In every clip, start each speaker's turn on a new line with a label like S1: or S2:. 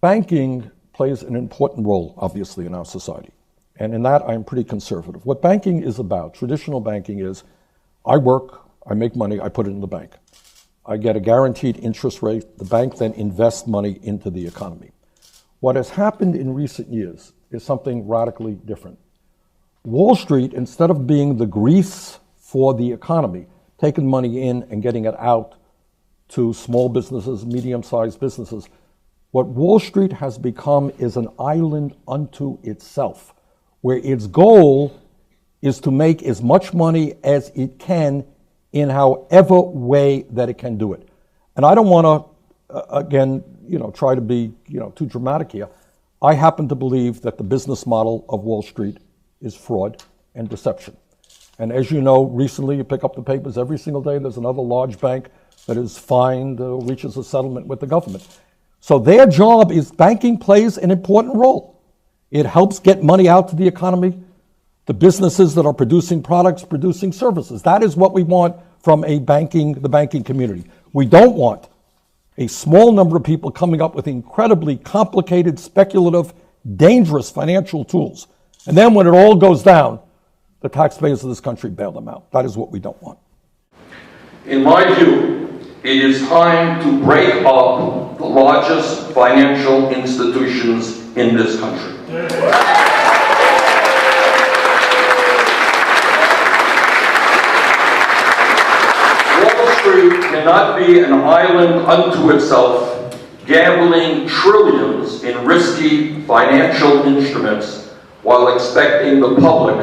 S1: Banking plays an important role, obviously, in our society. And in that, I'm pretty conservative. What banking is about, traditional banking is, I work, I make money, I put it in the bank. I get a guaranteed interest rate. The bank then invests money into the economy. What has happened in recent years is something radically different. Wall Street, instead of being the grease for the economy, taking money in and getting it out to small businesses, medium-sized businesses, what Wall Street has become is an island unto itself, where its goal is to make as much money as it can in however way that it can do it. And I don't want to, again, try to be, too dramatic here. I happen to believe that the business model of Wall Street is fraud and deception. And as you know, recently you pick up the papers every single day, there's another large bank that is fined, reaches a settlement with the government. So their job is, banking plays an important role. It helps get money out to the economy, the businesses that are producing products, producing services. That is what we want from the banking community. We don't want a small number of people coming up with incredibly complicated, speculative, dangerous financial tools. And then when it all goes down, the taxpayers of this country bail them out. That is what we don't want.
S2: In my view, it is time to break up the largest financial institutions in this country. Wall Street cannot be an island unto itself, gambling trillions in risky financial instruments while expecting the public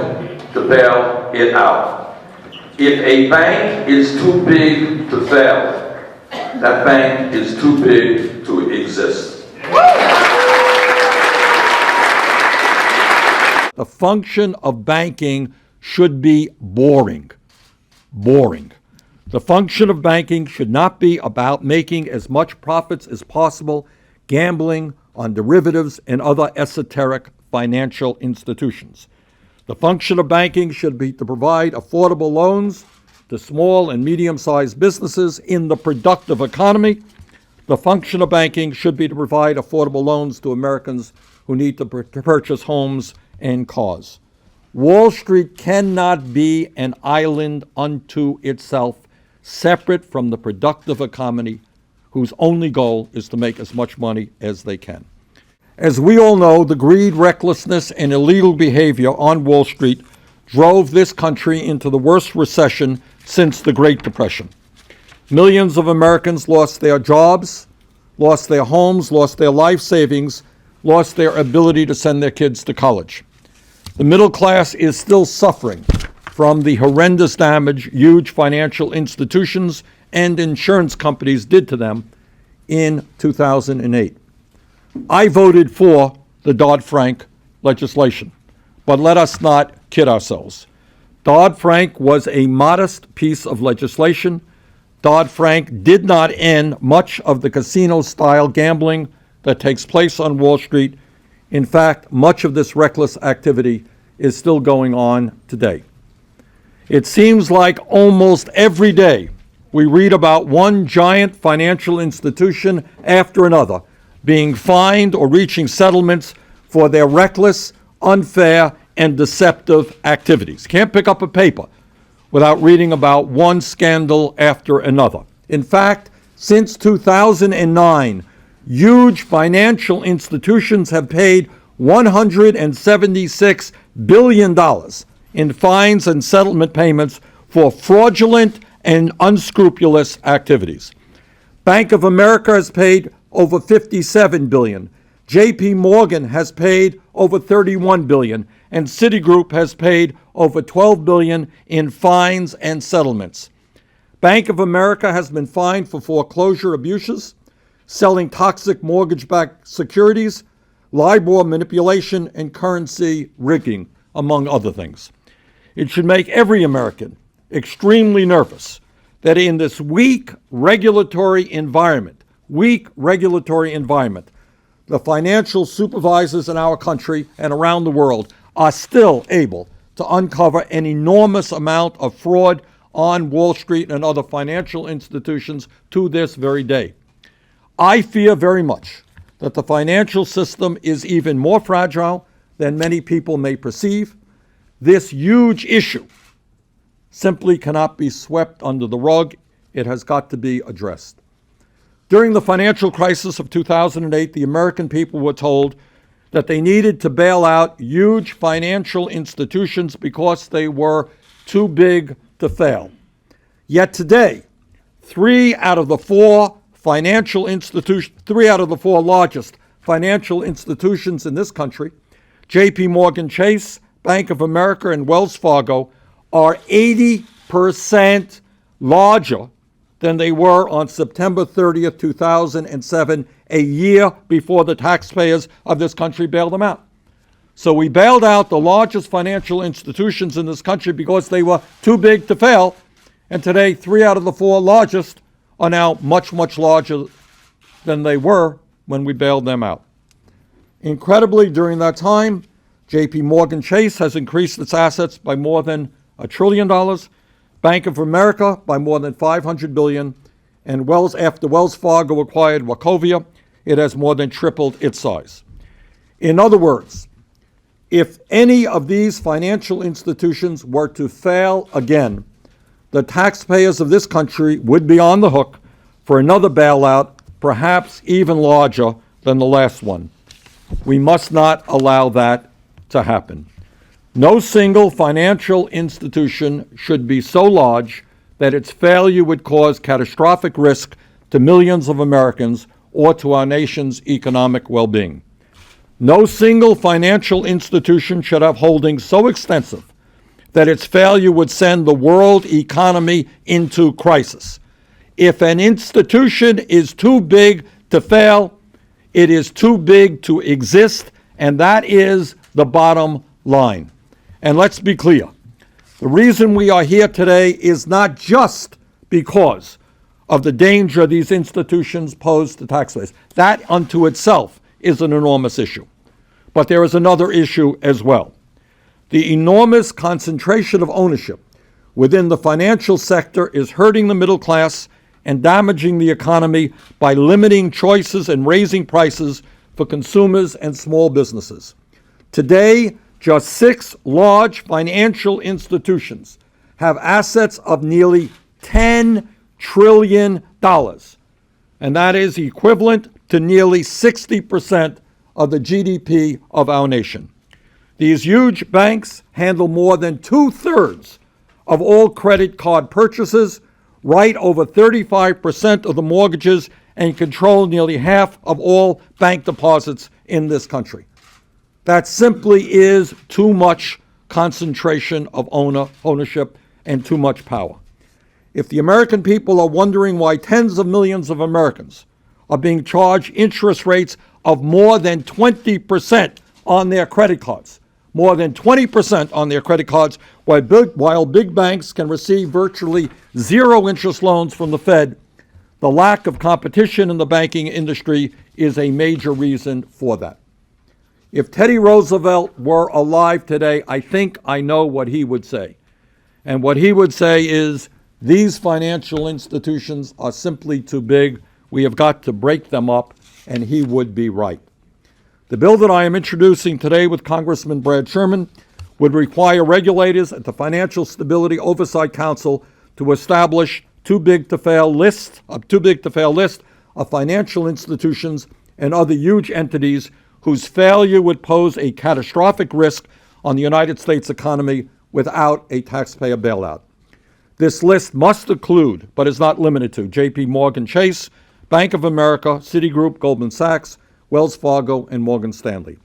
S2: to bail it out. If a bank is too big to fail, that bank is too big to exist.
S1: The function of banking should be boring. Boring. The function of banking should not be about making as much profits as possible, gambling on derivatives and other esoteric financial institutions. The function of banking should be to provide affordable loans to small and medium-sized businesses in the productive economy. The function of banking should be to provide affordable loans to Americans who need to purchase homes and cars. Wall Street cannot be an island unto itself, separate from the productive economy, whose only goal is to make as much money as they can. As we all know, the greed, recklessness, and illegal behavior on Wall Street drove this country into the worst recession since the Great Depression. Millions of Americans lost their jobs, lost their homes, lost their life savings, lost their ability to send their kids to college. The middle class is still suffering from the horrendous damage huge financial institutions and insurance companies did to them in 2008. I voted for the Dodd-Frank legislation, but let us not kid ourselves. Dodd-Frank was a modest piece of legislation. Dodd-Frank did not end much of the casino-style gambling that takes place on Wall Street. In fact, much of this reckless activity is still going on today. It seems like almost every day we read about one giant financial institution after another being fined or reaching settlements for their reckless, unfair, and deceptive activities. Can't pick up a paper without reading about one scandal after another. In fact, since 2009, huge financial institutions have paid $176 billion in fines and settlement payments for fraudulent and unscrupulous activities. Bank of America has paid over $57 billion. J.P. Morgan has paid over $31 billion, and Citigroup has paid over $12 billion in fines and settlements. Bank of America has been fined for foreclosure abuses, selling toxic mortgage-backed securities, LIBOR manipulation, and currency rigging, among other things. It should make every American extremely nervous that in this weak regulatory environment, the financial supervisors in our country and around the world are still able to uncover an enormous amount of fraud on Wall Street and other financial institutions to this very day. I fear very much that the financial system is even more fragile than many people may perceive. This huge issue simply cannot be swept under the rug. It has got to be addressed. During the financial crisis of 2008, the American people were told that they needed to bail out huge financial institutions because they were too big to fail. Yet today, three out of the four largest financial institutions in this country, J.P. Morgan Chase, Bank of America, and Wells Fargo, are 80% larger than they were on September 30th, 2007, a year before the taxpayers of this country bailed them out. So we bailed out the largest financial institutions in this country because they were too big to fail, and today 3 out of the 4 largest are now much, much larger than they were when we bailed them out. Incredibly, during that time, J.P. Morgan Chase has increased its assets by more than $1 trillion, Bank of America by more than $500 billion, and after Wells Fargo acquired Wachovia, it has more than tripled its size. In other words, if any of these financial institutions were to fail again, the taxpayers of this country would be on the hook for another bailout, perhaps even larger than the last one. We must not allow that to happen. No single financial institution should be so large that its failure would cause catastrophic risk to millions of Americans or to our nation's economic well-being. No single financial institution should have holdings so extensive that its failure would send the world economy into crisis. If an institution is too big to fail, it is too big to exist, and that is the bottom line. And let's be clear, the reason we are here today is not just because of the danger these institutions pose to taxpayers. That unto itself is an enormous issue. But there is another issue as well. The enormous concentration of ownership within the financial sector is hurting the middle class and damaging the economy by limiting choices and raising prices for consumers and small businesses. Today, just 6 large financial institutions have assets of nearly $10 trillion, and that is equivalent to nearly 60% of the GDP of our nation. These huge banks handle more than 2/3 of all credit card purchases, write over 35% of the mortgages, and control nearly half of all bank deposits in this country. That simply is too much concentration of ownership and too much power. If the American people are wondering why tens of millions of Americans are being charged interest rates of more than 20% on their credit cards, more than 20% on their credit cards, while big banks can receive virtually zero interest loans from the Fed, the lack of competition in the banking industry is a major reason for that. If Teddy Roosevelt were alive today, I think I know what he would say. And what he would say is, these financial institutions are simply too big. We have got to break them up, and he would be right. The bill that I am introducing today with Congressman Brad Sherman would require regulators at the Financial Stability Oversight Council to establish too big to fail list of financial institutions and other huge entities whose failure would pose a catastrophic risk on the United States economy without a taxpayer bailout. This list must include, but is not limited to, J.P. Morgan Chase, Bank of America, Citigroup, Goldman Sachs, Wells Fargo, and Morgan Stanley.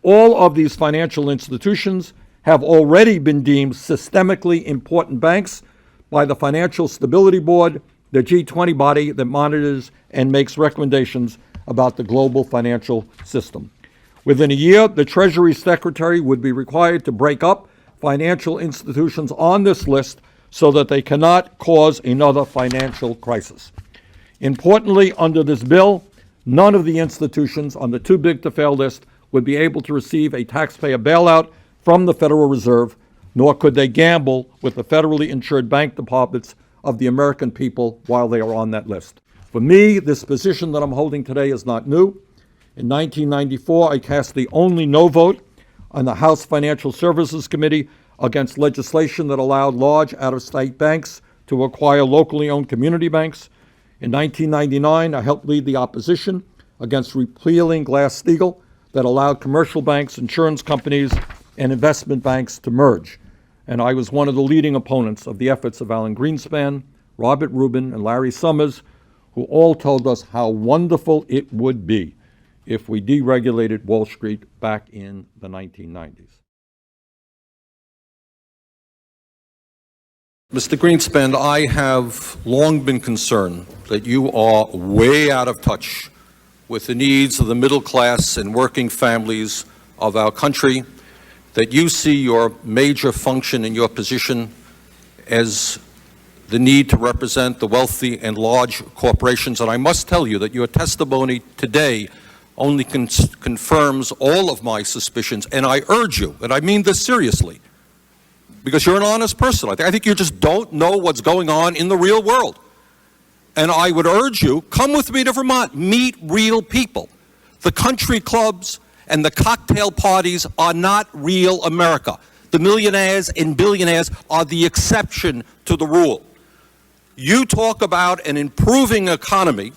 S1: All of these financial institutions have already been deemed systemically important banks by the Financial Stability Board, the G20 body that monitors and makes recommendations about the global financial system. Within a year, the Treasury Secretary would be required to break up financial institutions on this list so that they cannot cause another financial crisis. Importantly, under this bill, none of the institutions on the too big to fail list would be able to receive a taxpayer bailout from the Federal Reserve, nor could they gamble with the federally insured bank deposits of the American people while they are on that list. For me, this position that I'm holding today is not new. In 1994, I cast the only no vote on the House Financial Services Committee against legislation that allowed large out-of-state banks to acquire locally owned community banks. In 1999, I helped lead the opposition against repealing Glass-Steagall that allowed commercial banks, insurance companies, and investment banks to merge. And I was one of the leading opponents of the efforts of Alan Greenspan, Robert Rubin, and Larry Summers, who all told us how wonderful it would be if we deregulated Wall Street back in the 1990s.
S3: Mr. Greenspan, I have long been concerned that you are way out of touch with the needs of the middle class and working families of our country, that you see your major function in your position as the need to represent the wealthy and large corporations. And I must tell you that your testimony today only confirms all of my suspicions, and I urge you, and I mean this seriously, because you're an honest person. I think you just don't know what's going on in the real world. And I would urge you, come with me to Vermont, meet real people. The country clubs and the cocktail parties are not real America. The millionaires and billionaires are the exception to the rule. You talk about an improving economy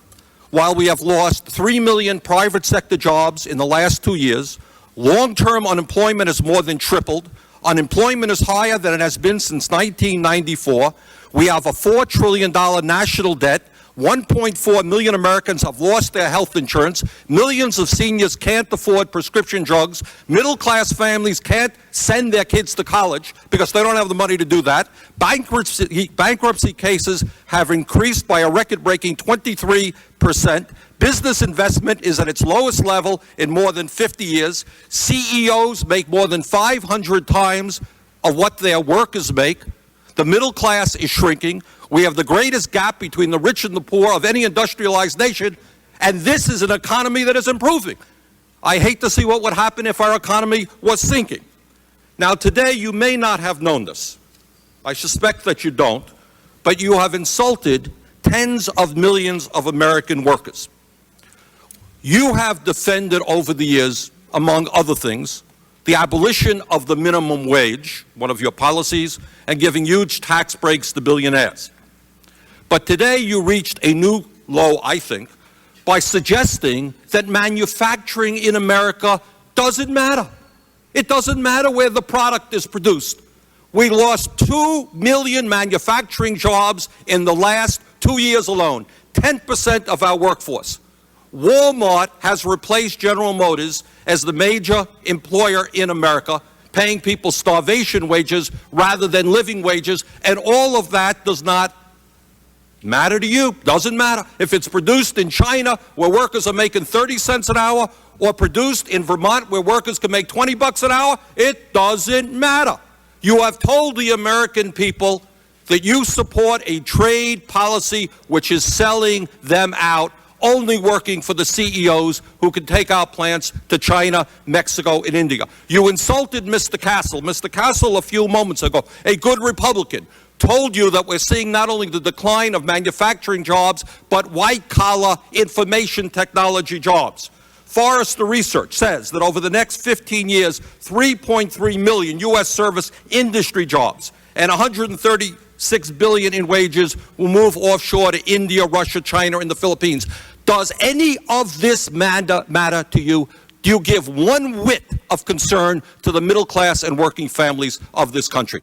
S3: while we have lost 3 million private sector jobs in the last 2 years. Long-term unemployment has more than tripled. Unemployment is higher than it has been since 1994. We have a $4 trillion national debt. 1.4 million Americans have lost their health insurance. Millions of seniors can't afford prescription drugs. Middle-class families can't send their kids to college because they don't have the money to do that. Bankruptcy cases have increased by a record-breaking 23%. Business investment is at its lowest level in more than 50 years. CEOs make more than 500 times of what their workers make. The middle class is shrinking. We have the greatest gap between the rich and the poor of any industrialized nation, and this is an economy that is improving. I hate to see what would happen if our economy was sinking. Now, today, you may not have known this. I suspect that you don't, but you have insulted tens of millions of American workers. You have defended over the years, among other things, the abolition of the minimum wage, one of your policies, and giving huge tax breaks to billionaires. But today you reached a new low, I think, by suggesting that manufacturing in America doesn't matter. It doesn't matter where the product is produced. We lost 2 million manufacturing jobs in the last 2 years alone, 10% of our workforce. Walmart has replaced General Motors as the major employer in America, paying people starvation wages rather than living wages, and all of that does not matter to you. Doesn't matter. If it's produced in China, where workers are making 30 cents an hour, or produced in Vermont, where workers can make 20 bucks an hour, it doesn't matter. You have told the American people that you support a trade policy which is selling them out, only working for the CEOs who can take our plants to China, Mexico, and India. You insulted Mr. Castle. Mr. Castle, a few moments ago, a good Republican, told you that we're seeing not only the decline of manufacturing jobs, but white-collar information technology jobs. Forrester Research says that over the next 15 years, 3.3 million U.S. service industry jobs and 136 billion in wages will move offshore to India, Russia, China, and the Philippines. Does any of this matter to you? Do you give one whit of concern to the middle class and working families of this country?